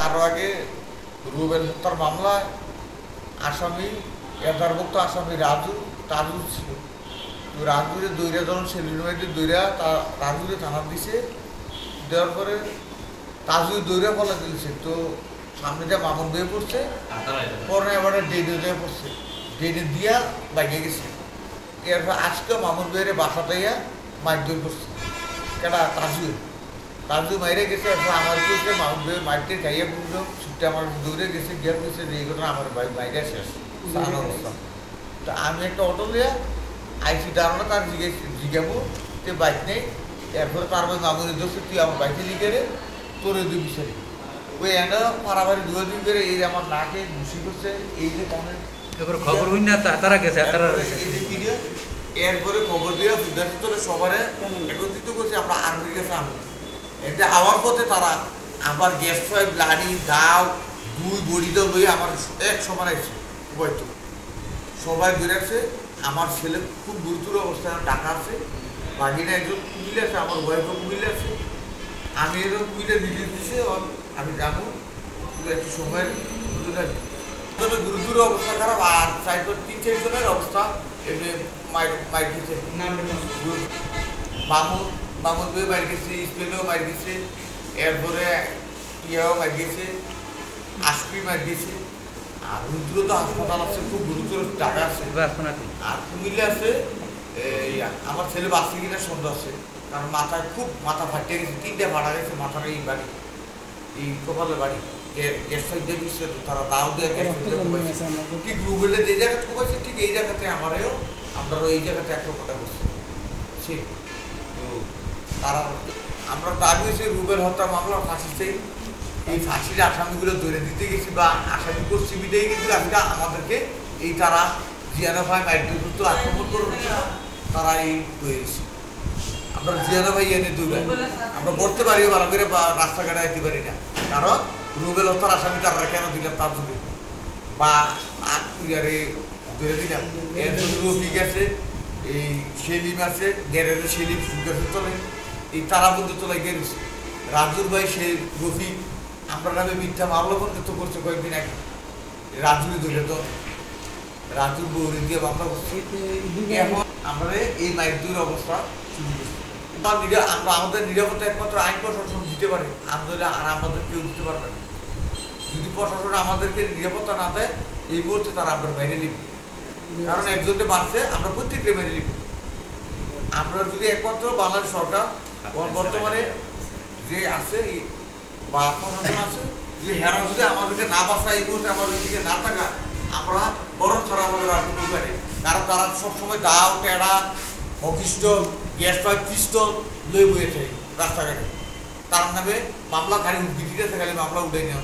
আরও আগে রুবেল হত্যার মামলায় আসামি এজাহারভুক্ত আসামি তাজু ছিল। তো রাজুরে দৈরা যখন সেলিনবাইতে দৈরা রাজুরে থানা দিছে, দেওয়ার পরে তাজু দৈরা ফলা দিয়েছে। তো সামনে দিয়ে মামুন বয়ে পড়ছে, পরে এবারে ডেডে দিয়ে পড়ছে, ডেডে দিয়া বাইকে গেছে। এরপর আজকে মামুন বইয়ের বাসাতে মারধর করছে। কেটা তাজু মাইরে গেছে। এখন আমার কাছে মামুন বইয়ের মারতে খাইয়া বুঝলো ছুটে আমার দৌড়ে গেছে, গিয়ে বলছে যে এই ঘটনা আমার বাইরে শেষ অবস্থা। তো আমি একটা অটো লিয়া আইসি দাঁড়ানো, তার জিজ্ঞাবো যে বাইক নেই। এরপরে তার ভাই মামুনের দোষে তুই আমার বাইকে লিখে রে, তোরে দুই বিচারি ওই এনে মারামারি 2 দিন করে এই আমার নাকে ঘুষি করছে। এই যে কানের খবর হই না তারা গেছে এরপরে খবর দিয়ে বিদ্যার্থী সবারে একত্রিত করছে। আমরা আর্মির কাছে আনবো এটা আওয়ার পথে তারা আবার গ্যাস ফাইভ লাড়ি দাও 2 বড়িতে লইয়ে আমার এক সমান আসছে। হয়তো সবাই বেরাচ্ছে। আমার ছেলে খুব গুরুতর অবস্থায় টাকা আছে, বাকিটা একজন কুমিল্লা আছে, আমার ওয়াইফও কুমিল্লা আছে। আমি এরকম কুমিল্লা রিলিজ দিছে, আমি যাবো একটু সময়ের গুরুতর অবস্থা খারাপ। আর 3-4 জনের অবস্থা এমনি মাইর দিচ্ছে। মামুন বই মার গেছে, স্পেনেও মার গেছে, এরপরে ইয়াও মার গেছে, আশপি মার গেছে। আর রুদ্র তো হাসপাতাল আছে, খুব গুরুতর টাকা আছে। আর কুমিল্লা আছে আমার ছেলে বাঁচছে কিনা সন্দেহ আছে, কারণ মাথায় খুব মাথা ফাটিয়ে গেছে, 3টে ফাটা গেছে মাথার এই বাড়ি, এই কপালের বাড়ি। তারা দাও দিয়ে ঠিক রুবেলে যে জায়গাতে কোপাইছে ঠিক এই জায়গাতে আমারও আমরাও এই জায়গাতে একটা কথা করছি। ঠিক তো তারা আমরা দাবি হয়েছে রুবেল হত্যা মামলা ফাঁসি চাই। এই ফাঁসির আসামিগুলো ধরে দিতে গেছি বা আসামি করছি বিদায় কিন্তু আজকে আমাদেরকে এই তারা জিয়ানো ভাই মাইদ্যুত আক্রমণ করবে, তারা এই হয়েছে। আমরা জিয়ানো ভাই এনে দুই আমরা করতে পারি ভালো করে বা রাস্তাঘাটে যেতে পারি না, কারণ রুবেল হত্যার আসামি তারা কেন দিলাম তার যুগে বা আরে ধরে দিলাম। এর জন্য রফিক আছে, এই সেলিম আছে, গ্যারেজে সেলিম সুগারের তোলে, এই তারা বন্ধু তোলায় গেছে। রাজুর ভাই সে রফিক আমরা নামে মিথ্যা মামলা বন্ধুত্ব করছে কয়েকদিন আগে। রাজুরই ধরে তো রাজুর বৌরি দিয়ে মামলা করছে। এখন আমরা এই মাইদুর অবস্থা শুরু করছি। আমরা আমাদের নিরাপত্তা একমাত্র আইন প্রশাসন দিতে পারে, আর আমাদের কেউ দিতে পারবে না। যদি প্রশাসন আমাদেরকে নিরাপত্তা না দেয় এই মুহূর্তে তারা আমরা মেরে নিব, কারণ একজনকে মারছে আমরা প্রত্যেককে মেরে নিব। আমরা যদি একমাত্র বাংলাদেশ সরকার বর্তমানে যে আছে বা প্রশাসন আছে, যে হেরা যদি আমাদেরকে না বাঁচায় এই মুহূর্তে আমার ওইদিকে না থাকা, আমরা বরং ছাড়া আমাদের আর কোনো উপায় নেই। কারণ তারা সবসময় দাও টেড়া অফিস্ট গ্যাস পাইপ পিস্তল লই বইয়েছে রাস্তাঘাটে, তার নামে মামলা খালি উদ্ভিদ আছে, খালি মামলা উঠে নেওয়া